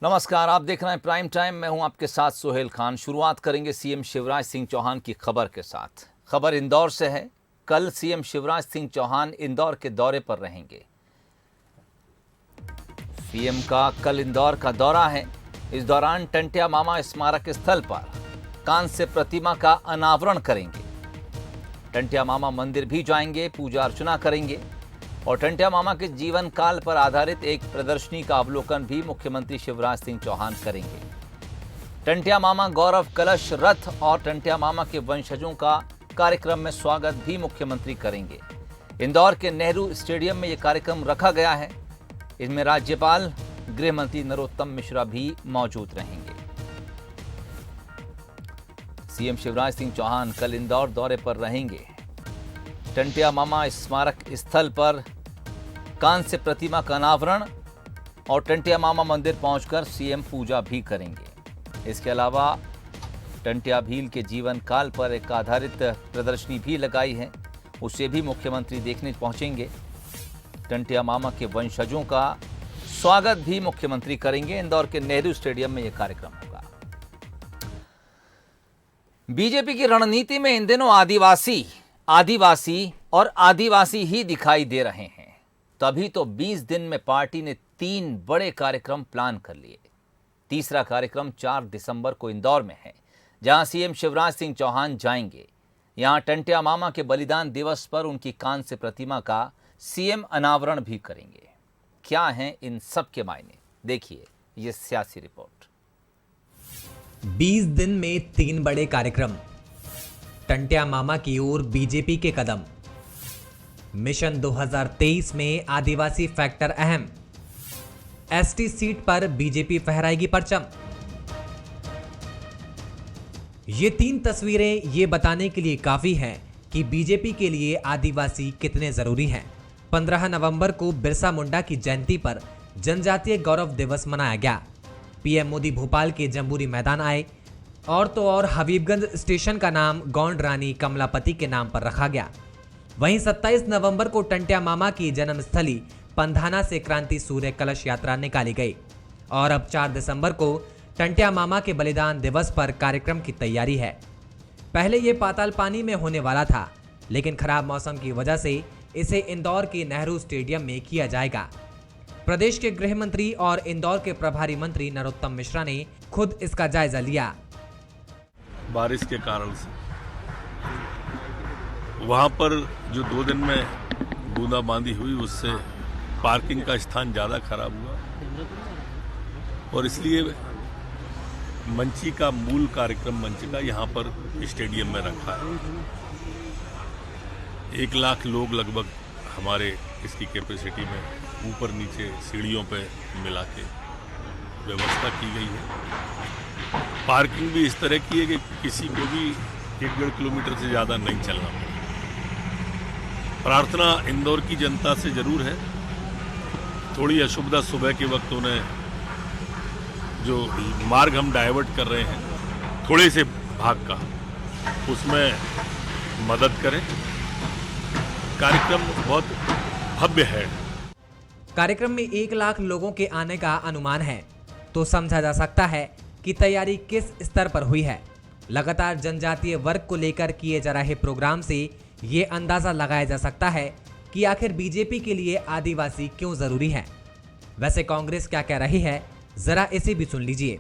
नमस्कार, आप देख रहे हैं प्राइम टाइम। मैं हूं आपके साथ सुहेल खान। शुरुआत करेंगे सीएम शिवराज सिंह चौहान की खबर के साथ। खबर इंदौर से है। कल सीएम शिवराज सिंह चौहान इंदौर के दौरे पर रहेंगे। सीएम का कल इंदौर का दौरा है। इस दौरान टंटिया मामा स्मारक स्थल पर कांस्य प्रतिमा का अनावरण करेंगे। टंटिया मामा मंदिर भी जाएंगे, पूजा अर्चना करेंगे और टंटिया मामा के जीवन काल पर आधारित एक प्रदर्शनी का अवलोकन भी मुख्यमंत्री शिवराज सिंह चौहान करेंगे। टंटिया मामा गौरव कलश रथ और टंटिया मामा के वंशजों का कार्यक्रम में स्वागत भी मुख्यमंत्री करेंगे। इंदौर के नेहरू स्टेडियम में यह कार्यक्रम रखा गया है। इसमें राज्यपाल गृह मंत्री नरोत्तम मिश्रा भी मौजूद रहेंगे। सीएम शिवराज सिंह चौहान कल इंदौर दौरे पर रहेंगे। टंटिया मामा स्मारक स्थल पर कांस्य प्रतिमा का अनावरण और टंटिया मामा मंदिर पहुंचकर सीएम पूजा भी करेंगे। इसके अलावा टंटिया भील के जीवन काल पर एक आधारित प्रदर्शनी भी लगाई है, उसे भी मुख्यमंत्री देखने पहुंचेंगे। टंटिया मामा के वंशजों का स्वागत भी मुख्यमंत्री करेंगे। इंदौर के नेहरू स्टेडियम में यह कार्यक्रम होगा। बीजेपी की रणनीति में इन दिनों आदिवासी ही दिखाई दे रहे हैं। तभी तो 20 दिन में पार्टी ने 3 बड़े कार्यक्रम प्लान कर लिए। तीसरा कार्यक्रम 4 दिसंबर को इंदौर में है, जहां सीएम शिवराज सिंह चौहान जाएंगे। यहां टंटिया मामा के बलिदान दिवस पर उनकी कांस्य प्रतिमा का सीएम अनावरण भी करेंगे। क्या हैं इन सब के मायने, देखिए ये सियासी रिपोर्ट। 20 दिन में 3 बड़े कार्यक्रम। टंटिया मामा की ओर बीजेपी के कदम। मिशन 2023 में आदिवासी फैक्टर अहम। एसटी सीट पर बीजेपी फहराएगी परचम। ये 3 तस्वीरें ये बताने के लिए काफी हैं कि बीजेपी के लिए आदिवासी कितने जरूरी हैं। 15 नवंबर को बिरसा मुंडा की जयंती पर जनजातीय गौरव दिवस मनाया गया। पीएम मोदी भोपाल के जम्बूरी मैदान आए और तो और हबीबगंज स्टेशन का नाम गौंड रानी कमलापति के नाम पर रखा गया। वहीं 27 नवंबर को टंटिया मामा की जन्मस्थली पंधाना से क्रांति सूर्य कलश यात्रा निकाली गई और अब 4 दिसंबर को टंटिया मामा के बलिदान दिवस पर कार्यक्रम की तैयारी है। पहले ये पाताल पानी में होने वाला था, लेकिन खराब मौसम की वजह से इसे इंदौर के नेहरू स्टेडियम में किया जाएगा। प्रदेश के गृह मंत्री और इंदौर के प्रभारी मंत्री नरोत्तम मिश्रा ने खुद इसका जायजा लिया। बारिश के कारण से वहां पर जो 2 दिन में बूंदाबांदी हुई, उससे पार्किंग का स्थान ज़्यादा खराब हुआ और इसलिए मंची का मूल कार्यक्रम मंच का यहाँ पर स्टेडियम में रखा है। 1 लाख लोग लगभग हमारे इसकी कैपेसिटी में ऊपर नीचे सीढ़ियों पे मिला के व्यवस्था की गई है। पार्किंग भी इस तरह की है कि किसी को भी 1-1.5 किलोमीटर से ज़्यादा नहीं चलना पड़े। प्रार्थना इंदौर की जनता से जरूर है। थोड़ी असुविधा सुबह के वक्त उन्हें जो मार्ग हम डाइवर्ट कर रहे हैं थोड़े से भाग का, उसमें मदद करें। कार्यक्रम बहुत भव्य है। कार्यक्रम में 1 लाख लोगों के आने का अनुमान है, तो समझा जा सकता है कि तैयारी किस स्तर पर हुई है। लगातार जनजातीय वर्ग को लेकर किए जा रहे प्रोग्राम से ये अंदाजा लगाया जा सकता है कि आखिर बीजेपी के लिए आदिवासी क्यों जरूरी है। वैसे कांग्रेस क्या कह रही है, जरा इसे भी सुन लीजिए।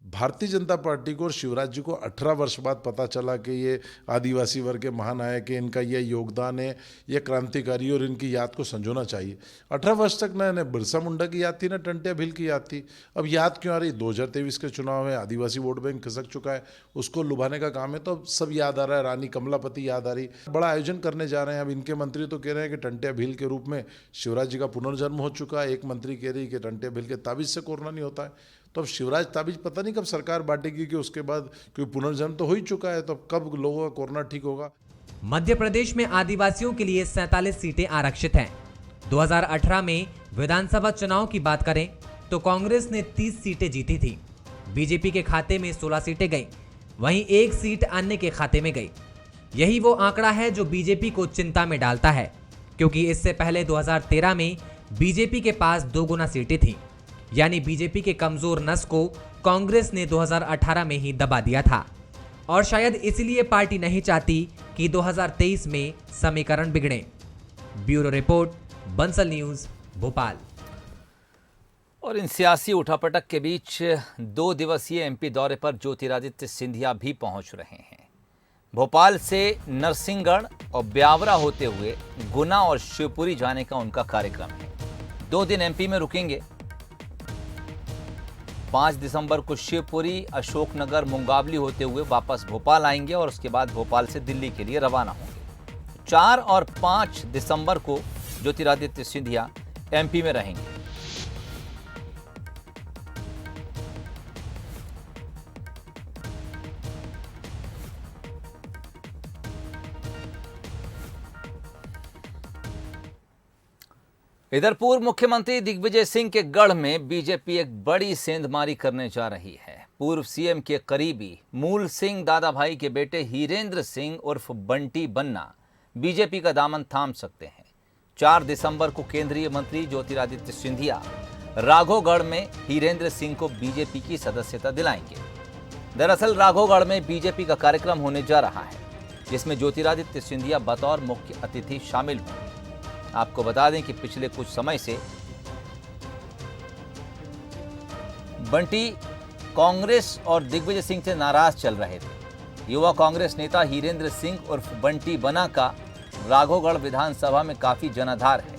भारतीय जनता पार्टी को और शिवराज जी को 18 वर्ष बाद पता चला कि ये आदिवासी वर्ग के महानायक है, इनका ये योगदान है, ये क्रांतिकारी और इनकी याद को संजोना चाहिए। 18 वर्ष तक ना बिरसा मुंडा की याद थी, ना टंटिया भील की याद थी। अब याद क्यों आ रही? 2023 के चुनाव में आदिवासी वोट बैंक खिसक चुका है, उसको लुभाने का काम है, तो अब सब याद आ रहा है। रानी कमलापति याद आ रही। बड़ा आयोजन करने जा रहे हैं। अब इनके मंत्री तो कह रहे हैं कि टंटिया भील के रूप में शिवराज जी का पुनर्जन्म हो चुका है। एक मंत्री कह रही कि टंटिया भील के ताबीज से कोरोना नहीं होता है। तो अब शिवराज ताबीज पता नहीं कब सरकार बांटेगी कि उसके बाद, क्योंकि पुनर्जन्म तो हो ही चुका है, तो कब लोगों का कोरोना ठीक होगा। मध्य प्रदेश में आदिवासियों के लिए 47 सीटें आरक्षित हैं। 2018 में विधानसभा चुनाव की बात करें तो कांग्रेस ने 30 सीटें जीती थी। बीजेपी के खाते में 16 सीटें गई, वहीं 1 सीट अन्य के खाते में गई। यही वो आंकड़ा है जो बीजेपी को चिंता में डालता है, क्योंकि इससे पहले 2013 में बीजेपी के पास 2 गुना सीटें थीं। यानी बीजेपी के कमजोर नस को कांग्रेस ने 2018 में ही दबा दिया था और शायद इसलिए पार्टी नहीं चाहती कि 2023 में समीकरण बिगड़े। Bureau report, Bansal news, Bhopal. और इन सियासी उठापटक के बीच 2 दिवसीय एमपी दौरे पर ज्योतिरादित्य सिंधिया भी पहुंच रहे हैं। भोपाल से नरसिंहगढ़ और ब्यावरा होते हुए गुना और शिवपुरी जाने का उनका कार्यक्रम है। 2 दिन एमपी में रुकेंगे। 5 दिसंबर को शिवपुरी, अशोकनगर, मुंगावली होते हुए वापस भोपाल आएंगे और उसके बाद भोपाल से दिल्ली के लिए रवाना होंगे। 4 और 5 दिसंबर को ज्योतिरादित्य सिंधिया एमपी में रहेंगे। इधर पूर्व मुख्यमंत्री दिग्विजय सिंह के गढ़ में बीजेपी एक बड़ी सेंधमारी करने जा रही है। पूर्व सीएम के करीबी मूल सिंह दादाभाई के बेटे हीरेंद्र सिंह उर्फ बंटी बन्ना बीजेपी का दामन थाम सकते हैं। 4 दिसंबर को केंद्रीय मंत्री ज्योतिरादित्य सिंधिया राघोगढ़ में हीरेंद्र सिंह को बीजेपी की सदस्यता दिलाएंगे। दरअसल राघोगढ़ में बीजेपी का कार्यक्रम होने जा रहा है, जिसमें ज्योतिरादित्य सिंधिया बतौर मुख्य अतिथि शामिल होंगे। आपको बता दें कि पिछले कुछ समय से बंटी कांग्रेस और दिग्विजय सिंह से नाराज चल रहे थे। युवा कांग्रेस नेता हीरेंद्र सिंह उर्फ बंटी बना का राघोगढ़ विधानसभा में काफी जनाधार है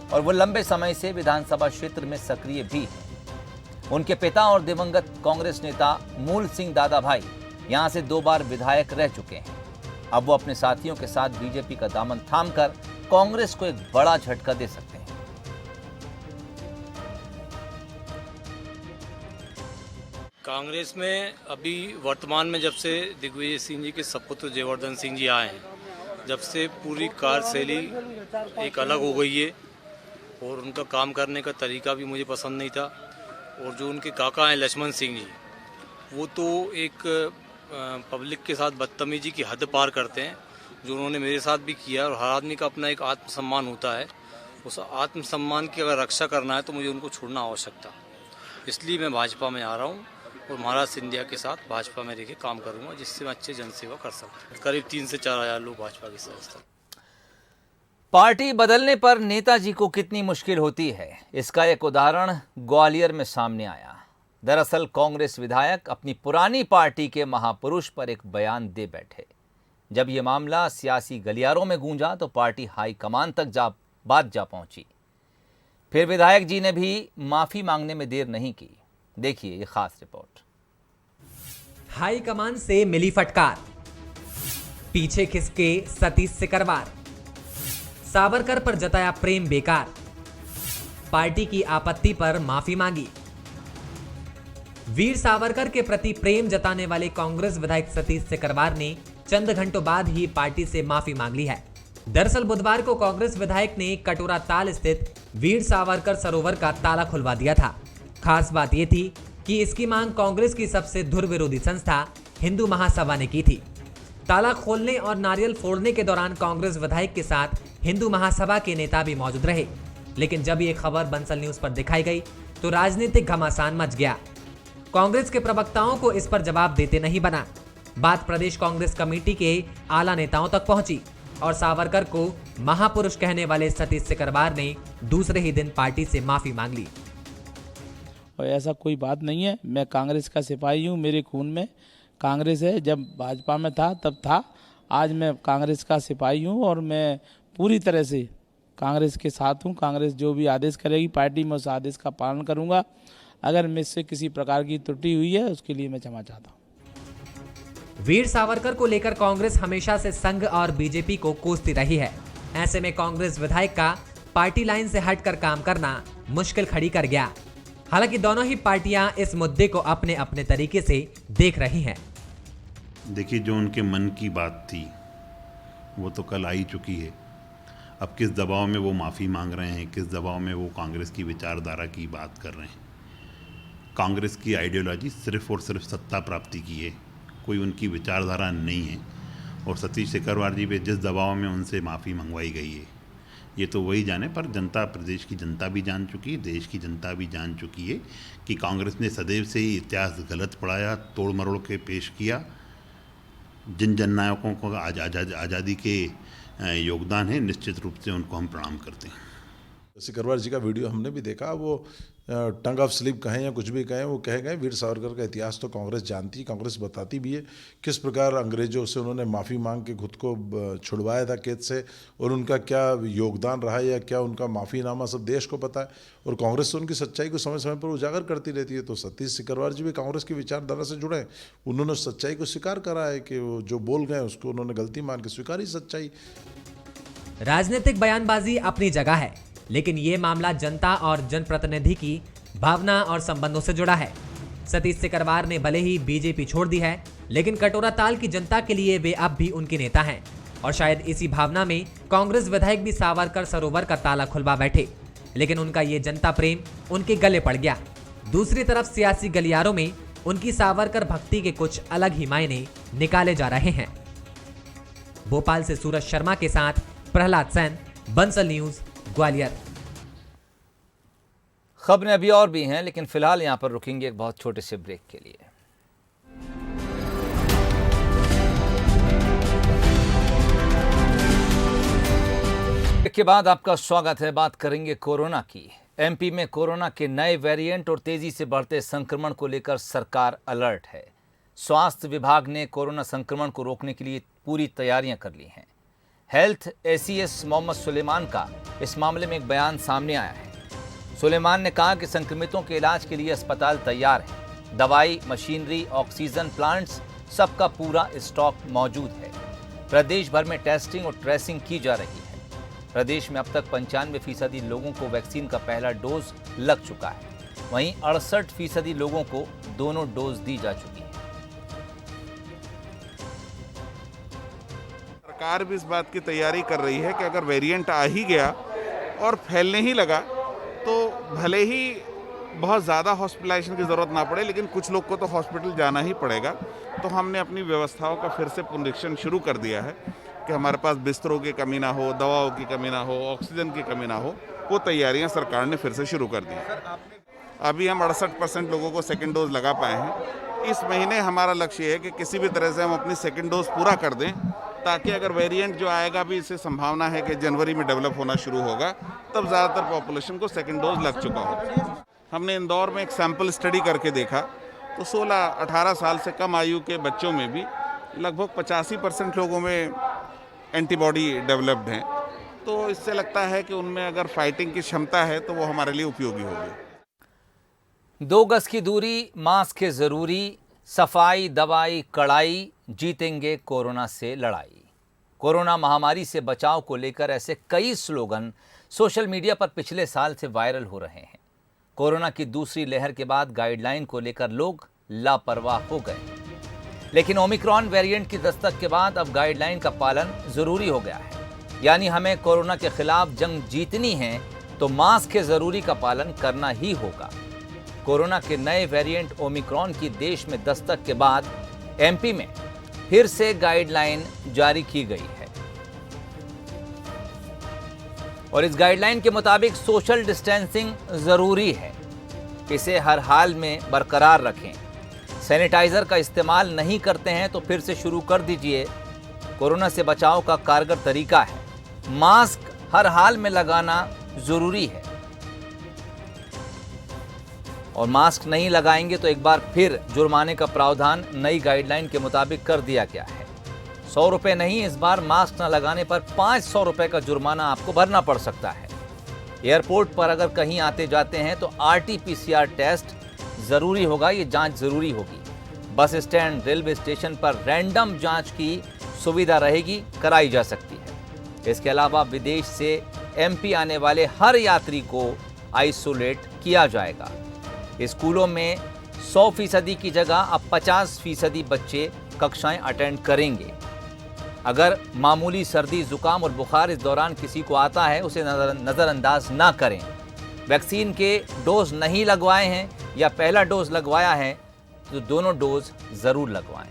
और वो लंबे समय से विधानसभा क्षेत्र में सक्रिय भी है। उनके पिता और दिवंगत कांग्रेस नेता मूल सिंह दादाभाई यहां से 2 बार विधायक रह चुके हैं। अब वो अपने साथियों के साथ बीजेपी का दामन थामकर कांग्रेस को एक बड़ा झटका दे सकते हैं। कांग्रेस में अभी वर्तमान में जब से दिग्विजय सिंह जी के सपुत्र जयवर्धन सिंह जी आए हैं, जब से पूरी कार्यशैली एक अलग हो गई है और उनका काम करने का तरीका भी मुझे पसंद नहीं था। और जो उनके काका हैं लक्ष्मण सिंह जी, वो तो एक पब्लिक के साथ बदतमीजी की हद पार करते हैं, जो उन्होंने मेरे साथ भी किया। और हर आदमी का अपना एक आत्मसम्मान होता है, उस आत्मसम्मान की अगर रक्षा करना है तो मुझे उनको छोड़ना आवश्यक था। इसलिए मैं भाजपा में आ रहा हूँ और महाराज सिंधिया के साथ भाजपा में रह काम करूँगा, जिससे मैं अच्छे जनसेवा कर सकूँ। करीब 3 से 4 हज़ार लोग भाजपा के सदस्य। पार्टी बदलने पर नेताजी को कितनी मुश्किल होती है, इसका एक उदाहरण ग्वालियर में सामने आया। दरअसल कांग्रेस विधायक अपनी पुरानी पार्टी के महापुरुष पर एक बयान दे बैठे। जब ये मामला सियासी गलियारों में गूंजा तो पार्टी हाईकमान तक बात जा पहुंची। फिर विधायक जी ने भी माफी मांगने में देर नहीं की। देखिए ये खास रिपोर्ट। हाईकमान से मिली फटकार, पीछे खिसके सतीश सिकरवार, सावरकर पर जताया प्रेम बेकार, पार्टी की आपत्ति पर माफी मांगी। वीर सावरकर के प्रति प्रेम जताने वाले कांग्रेस विधायक सतीश सिकरवार ने चंद घंटों बाद ही पार्टी से माफी मांग ली है। दरअसल बुधवार को कांग्रेस विधायक ने कटोरा ताल स्थित वीर सावरकर सरोवर का ताला खुलवा दिया था। खास बात यह थी कि इसकी मांग कांग्रेस की सबसे धुर विरोधी संस्था हिंदू महासभा ने की थी। ताला खोलने और नारियल फोड़ने के दौरान कांग्रेस विधायक के साथ हिंदू महासभा के नेता भी मौजूद रहे, लेकिन जब ये खबर बंसल न्यूज पर दिखाई गई तो राजनीतिक घमासान मच गया। कांग्रेस के प्रवक्ताओं को इस पर जवाब देते नहीं बना। बात प्रदेश कांग्रेस कमेटी के आला नेताओं तक पहुंची और सावरकर को महापुरुष कहने वाले सतीश सिकरवार ने दूसरे ही दिन पार्टी से माफी मांग ली। और ऐसा कोई बात नहीं है, मैं कांग्रेस का सिपाही हूँ, मेरे खून में कांग्रेस है। जब भाजपा में था तब था, आज मैं कांग्रेस का सिपाही हूँ और मैं पूरी तरह से कांग्रेस के साथ हूँ। कांग्रेस जो भी आदेश करेगी पार्टी में उस आदेश का पालन करूँगा। अगर मुझसे किसी प्रकार की त्रुटि हुई है उसके लिए मैं क्षमा चाहता हूँ। वीर सावरकर को लेकर कांग्रेस हमेशा से संघ और बीजेपी को कोसती रही है। ऐसे में कांग्रेस विधायक का पार्टी लाइन से हटकर काम करना मुश्किल खड़ी कर गया। हालांकि दोनों ही पार्टियां इस मुद्दे को अपने अपने तरीके से देख रही हैं। देखिए, जो उनके मन की बात थी वो तो कल आई चुकी है। अब किस दबाव में वो माफ़ी मांग रहे हैं, किस दबाव में वो कांग्रेस की विचारधारा की बात कर रहे हैं। कांग्रेस की आइडियोलॉजी सिर्फ और सिर्फ सत्ता प्राप्ति की है, कोई उनकी विचारधारा नहीं है। और सतीश सिकरवार जी पे जिस दबाव में उनसे माफ़ी मंगवाई गई है, ये तो वही जाने, पर जनता, प्रदेश की जनता भी जान चुकी है, देश की जनता भी जान चुकी है कि कांग्रेस ने सदैव से ही इतिहास गलत पढ़ाया, तोड़ मरोड़ के पेश किया। जिन जननायकों को आज़ादी के योगदान है, निश्चित रूप से उनको हम प्रणाम करते हैं। सिकरवार जी का वीडियो हमने भी देखा, वो टंग ऑफ स्लिप कहें या कुछ भी कहें, वो कह गए वीर सावरकर का इतिहास तो कांग्रेस जानती है, कांग्रेस बताती भी है किस प्रकार अंग्रेजों से उन्होंने माफ़ी मांग के खुद को छुड़वाया था कैद से, और उनका क्या योगदान रहा या क्या उनका माफ़ीनामा सब देश को पता है। और कांग्रेस तो उनकी सच्चाई को समय समय पर उजागर करती रहती है। तो सतीश सिकरवार जी भी कांग्रेस की विचारधारा से जुड़े, उन्होंने सच्चाई को स्वीकार करा है कि वो जो बोल गए उसको उन्होंने गलती मान के स्वीकारी सच्चाई। राजनीतिक बयानबाजी अपनी जगह है, लेकिन ये मामला जनता और जनप्रतिनिधि की भावना और संबंधों से जुड़ा है। सतीश सिकरवार ने भले ही बीजेपी छोड़ दी है, लेकिन कटोरा ताल की जनता के लिए वे अब भी उनके नेता हैं, और शायद इसी भावना में कांग्रेस विधायक भी सावरकर सरोवर का ताला खुलवा बैठे, लेकिन उनका ये जनता प्रेम उनके गले पड़ गया। दूसरी तरफ सियासी गलियारों में उनकी सावरकर भक्ति के कुछ अलग ही मायने निकाले जा रहे हैं। भोपाल से सूरज शर्मा के साथ प्रहलाद सेन, बंसल न्यूज, ग्वालियर। खबरें अभी और भी हैं, लेकिन फिलहाल यहां पर रुकेंगे एक बहुत छोटे से ब्रेक के लिए। ब्रेक के बाद आपका स्वागत है। बात करेंगे कोरोना की। एमपी में कोरोना के नए वेरिएंट और तेजी से बढ़ते संक्रमण को लेकर सरकार अलर्ट है। स्वास्थ्य विभाग ने कोरोना संक्रमण को रोकने के लिए पूरी तैयारियां कर ली हैं। हेल्थ एसीएस मोहम्मद सुलेमान का इस मामले में एक बयान सामने आया है। सुलेमान ने कहा कि संक्रमितों के इलाज के लिए अस्पताल तैयार है, दवाई, मशीनरी, ऑक्सीजन प्लांट्स, सबका पूरा स्टॉक मौजूद है। प्रदेश भर में टेस्टिंग और ट्रेसिंग की जा रही है। प्रदेश में अब तक 95% लोगों को वैक्सीन का पहला डोज लग चुका है, वहीं 68% लोगों को दोनों डोज दी जा चुकी है। सरकार भी इस बात की तैयारी कर रही है कि अगर वेरिएंट आ ही गया और फैलने ही लगा तो भले ही बहुत ज़्यादा हॉस्पिटलाइजेशन की ज़रूरत ना पड़े, लेकिन कुछ लोग को तो हॉस्पिटल जाना ही पड़ेगा। तो हमने अपनी व्यवस्थाओं का फिर से पुनरीक्षण शुरू कर दिया है कि हमारे पास बिस्तरों की कमी ना हो, दवाओं की कमी ना हो, ऑक्सीजन की कमी ना हो। वो तैयारियां सरकार ने फिर से शुरू कर दी हैं। अभी हम 68% लोगों को सेकेंड डोज लगा पाए हैं। इस महीने हमारा लक्ष्य है कि किसी भी तरह से हम अपनी सेकेंड डोज पूरा कर दें, ताकि अगर वेरिएंट जो आएगा भी, इससे संभावना है कि जनवरी में डेवलप होना शुरू होगा, तब ज़्यादातर पॉपुलेशन को सेकेंड डोज लग चुका हो। हमने इंदौर में एक सैंपल स्टडी करके देखा तो 16-18 साल से कम आयु के बच्चों में भी लगभग 85% लोगों में एंटीबॉडी डेवलप्ड हैं। तो इससे लगता है कि उनमें अगर फाइटिंग की क्षमता है तो वो हमारे लिए उपयोगी होगी। 2 गज की दूरी, मास्क है जरूरी, सफाई, दवाई, कड़ाई, जीतेंगे कोरोना से लड़ाई। कोरोना महामारी से बचाव को लेकर ऐसे कई स्लोगन सोशल मीडिया पर पिछले साल से वायरल हो रहे हैं। कोरोना की दूसरी लहर के बाद गाइडलाइन को लेकर लोग लापरवाह हो गए, लेकिन ओमिक्रॉन वेरिएंट की दस्तक के बाद अब गाइडलाइन का पालन जरूरी हो गया है। यानी हमें कोरोना के खिलाफ जंग जीतनी है तो मास्क है जरूरी का पालन करना ही होगा। कोरोना के नए वेरिएंट ओमिक्रॉन की देश में दस्तक के बाद एमपी में फिर से गाइडलाइन जारी की गई है और इस गाइडलाइन के मुताबिक सोशल डिस्टेंसिंग जरूरी है। इसे हर हाल में बरकरार रखें। सैनिटाइजर का इस्तेमाल नहीं करते हैं तो फिर से शुरू कर दीजिए। कोरोना से बचाव का कारगर तरीका है, मास्क हर हाल में लगाना जरूरी है और मास्क नहीं लगाएंगे तो एक बार फिर जुर्माने का प्रावधान नई गाइडलाइन के मुताबिक कर दिया गया है। 100 रुपये नहीं, इस बार मास्क न लगाने पर 500 रुपये का जुर्माना आपको भरना पड़ सकता है। एयरपोर्ट पर अगर कहीं आते जाते हैं तो RT-PCR टेस्ट ज़रूरी होगा, ये जांच ज़रूरी होगी। बस स्टैंड, रेलवे स्टेशन पर रैंडम जांच की सुविधा रहेगी, कराई जा सकती है। इसके अलावा विदेश से एमपी आने वाले हर यात्री को आइसोलेट किया जाएगा। स्कूलों में 100% की जगह अब 50% बच्चे कक्षाएं अटेंड करेंगे। अगर मामूली सर्दी, जुकाम और बुखार इस दौरान किसी को आता है, उसे नज़रअंदाज ना करें। वैक्सीन के डोज नहीं लगवाए हैं या पहला डोज लगवाया है तो दोनों डोज ज़रूर लगवाएं।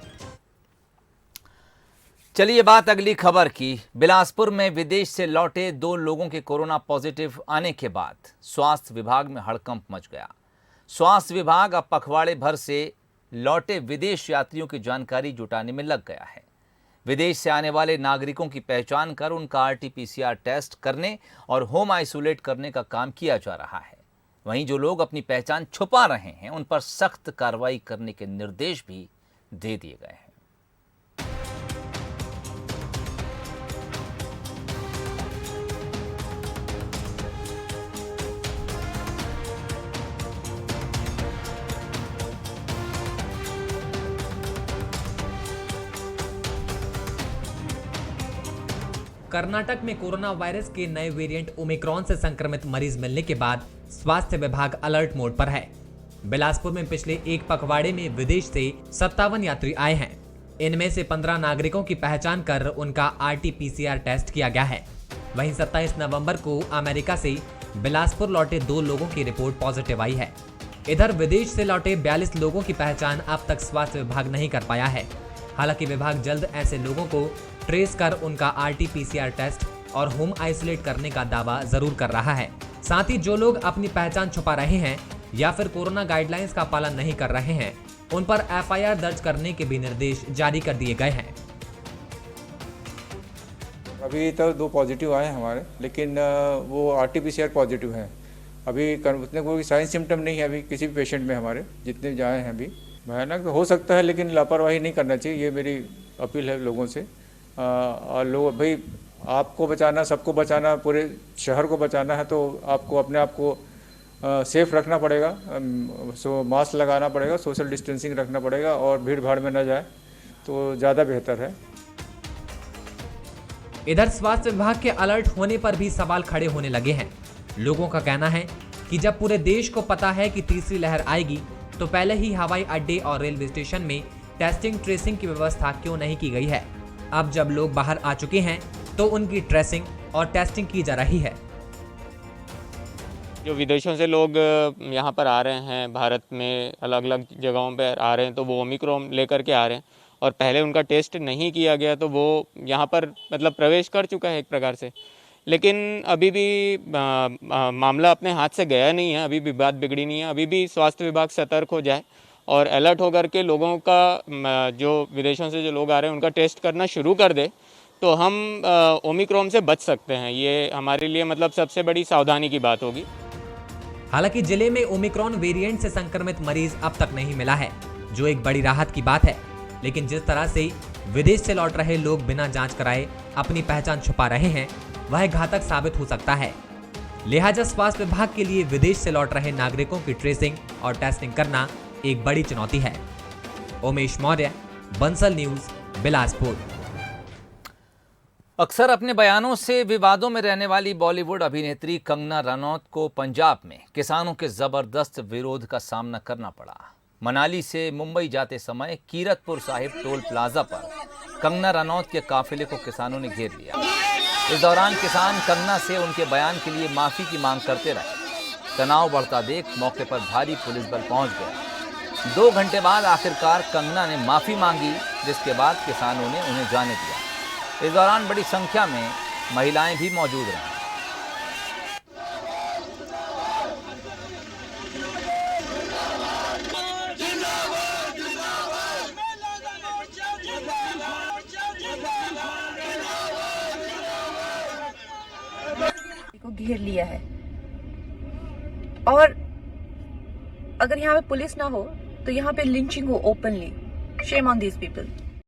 चलिए बात अगली खबर की। बिलासपुर में विदेश से लौटे 2 लोगों के कोरोना पॉजिटिव आने के बाद स्वास्थ्य विभाग में हड़कंप मच गया। स्वास्थ्य विभाग अब पखवाड़े भर से लौटे विदेश यात्रियों की जानकारी जुटाने में लग गया है। विदेश से आने वाले नागरिकों की पहचान कर उनका RT-PCR टेस्ट करने और होम आइसोलेट करने का काम किया जा रहा है। वहीं जो लोग अपनी पहचान छुपा रहे हैं उन पर सख्त कार्रवाई करने के निर्देश भी दे दिए गए हैं। कर्नाटक में कोरोना वायरस के नए वेरिएंट ओमिक्रॉन से संक्रमित मरीज मिलने के बाद स्वास्थ्य विभाग अलर्ट मोड पर है। बिलासपुर में पिछले एक पखवाड़े में विदेश से 57 यात्री आए हैं। इनमें से 15 नागरिकों की पहचान कर उनका RT-PCR टेस्ट किया गया है। वहीं 27 नवंबर को अमेरिका से बिलासपुर लौटे 2 लोगों की रिपोर्ट पॉजिटिव आई है। इधर विदेश से लौटे 42 लोगों की पहचान अब तक स्वास्थ्य विभाग नहीं कर पाया है। हालांकि विभाग जल्द ऐसे लोगों को ट्रेस कर उनका RT-PCR टेस्ट और होम आइसोलेट करने का दावा जरूर कर रहा है। साथ ही जो लोग अपनी पहचान छुपा रहे हैं या फिर कोरोना गाइडलाइंस का पालन नहीं कर रहे हैं उन पर FIR दर्ज करने के भी निर्देश जारी कर दिए गए हैं। अभी तो 2 पॉजिटिव आए हैं हमारे, लेकिन वो RT-PCR पॉजिटिव हैं। अभी उतने कोई साइन सिम्टम नहीं है अभी किसी भी पेशेंट में हमारे, जितने जाए हैं अभी। भयानक हो सकता है लेकिन लापरवाही नहीं करना चाहिए, ये मेरी अपील है लोगों से। और लोग भाई आपको बचाना, सबको बचाना, पूरे शहर को बचाना है तो आपको अपने आप को सेफ रखना पड़ेगा। मास्क लगाना पड़ेगा, सोशल डिस्टेंसिंग रखना पड़ेगा और भीड़ भाड़ में न जाए तो ज़्यादा बेहतर है। इधर स्वास्थ्य विभाग के अलर्ट होने पर भी सवाल खड़े होने लगे हैं। लोगों का कहना है कि जब पूरे देश को पता है कि तीसरी लहर आएगी तो पहले ही हवाई अड्डे और रेलवे स्टेशन में टेस्टिंग ट्रेसिंग की व्यवस्था क्यों नहीं की गई है। अब जब लोग बाहर आ चुके हैं तो उनकी ट्रेसिंग और टेस्टिंग की जा रही है। जो विदेशों से लोग यहाँ पर आ रहे हैं, भारत में अलग अलग जगहों पर आ रहे हैं, तो वो ओमिक्रॉन लेकर के आ रहे हैं और पहले उनका टेस्ट नहीं किया गया तो वो यहाँ पर मतलब प्रवेश कर चुका है एक प्रकार से। लेकिन अभी भी मामला अपने हाथ से गया नहीं है, अभी भी बात बिगड़ी नहीं है। अभी भी स्वास्थ्य विभाग सतर्क हो जाए और अलर्ट होकर के लोगों का, जो विदेशों से जो लोग आ रहे हैं उनका टेस्ट करना शुरू कर दे तो हम ओमिक्रॉन से बच सकते हैं। ये हमारे लिए मतलब सबसे बड़ी सावधानी की बात होगी। हालांकि जिले में ओमिक्रॉन वेरिएंट से संक्रमित मरीज अब तक नहीं मिला है, जो एक बड़ी राहत की बात है। लेकिन जिस तरह से विदेश से लौट रहे लोग बिना जांच कराए अपनी पहचान छुपा रहे हैं वह घातक साबित हो सकता है। लिहाजा स्वास्थ्य विभाग के लिए विदेश से लौट रहे नागरिकों की ट्रेसिंग और टेस्टिंग करना एक बड़ी चुनौती है। उमेश मौर्य, बंसल न्यूज, बिलासपुर। अक्सर अपने बयानों से विवादों में रहने वाली बॉलीवुड अभिनेत्री कंगना रनौत को पंजाब में किसानों के जबरदस्त विरोध का सामना करना पड़ा। मनाली से मुंबई जाते समय कीरतपुर साहिब टोल प्लाजा पर कंगना रनौत के काफिले को किसानों ने घेर लिया। इस दौरान किसान कंगना से उनके बयान के लिए माफी की मांग करते रहे। तनाव बढ़ता देख मौके पर भारी पुलिस बल पहुंच गया। 2 घंटे बाद आखिरकार कंगना ने माफी मांगी, जिसके बाद किसानों ने उन्हें जाने दिया। इस दौरान बड़ी संख्या में महिलाएं भी मौजूद रहीं। को घेर लिया है और अगर यहाँ पे पुलिस ना हो तो यहाँ पे लिंचिंग हो openly. Shame on these people.